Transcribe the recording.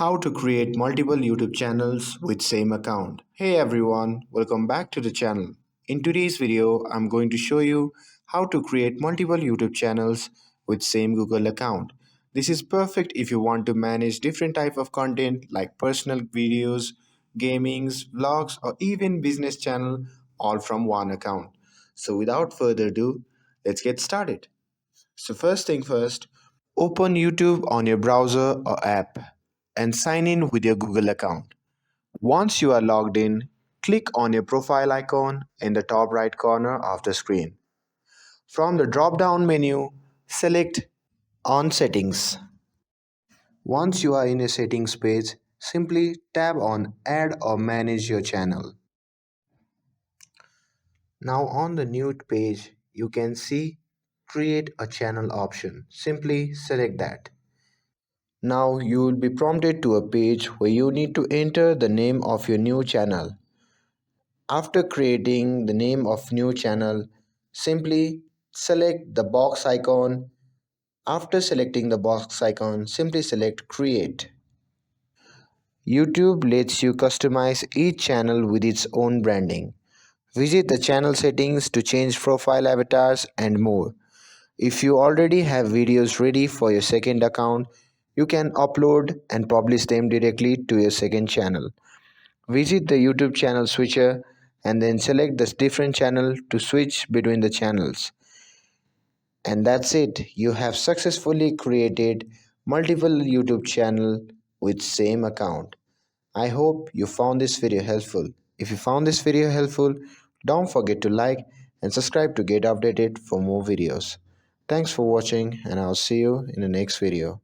How to create multiple YouTube channels with same account. Hey everyone, welcome back to the channel. In today's video, I'm going to show you how to create multiple YouTube channels with same Google account. This is perfect if you want to manage different type of content like personal videos, gamings, vlogs or even business channel all from one account. So without further ado, let's get started. So first thing first, open YouTube on your browser or app and sign in with your Google account. Once you are logged in, click on your profile icon in the top right corner of the screen. From the drop down menu, select On Settings. Once you are in a settings page, simply tap on Add or Manage your channel. Now on the new page, you can see Create a Channel option. Simply select that. Now you will be prompted to a page where you need to enter the name of your new channel. After creating the name of new channel, simply select the box icon. After selecting the box icon, simply select Create. YouTube lets you customize each channel with its own branding. Visit the channel settings to change profile avatars and more. If you already have videos ready for your second account, you can upload and publish them directly to your second channel. Visit the YouTube channel switcher and then select the different channel to switch between the channels. And that's it. You have successfully created multiple YouTube channel with same account. I hope you found this video helpful. If you found this video helpful, don't forget to like and subscribe to get updated for more videos. Thanks for watching and I'll see you in the next video.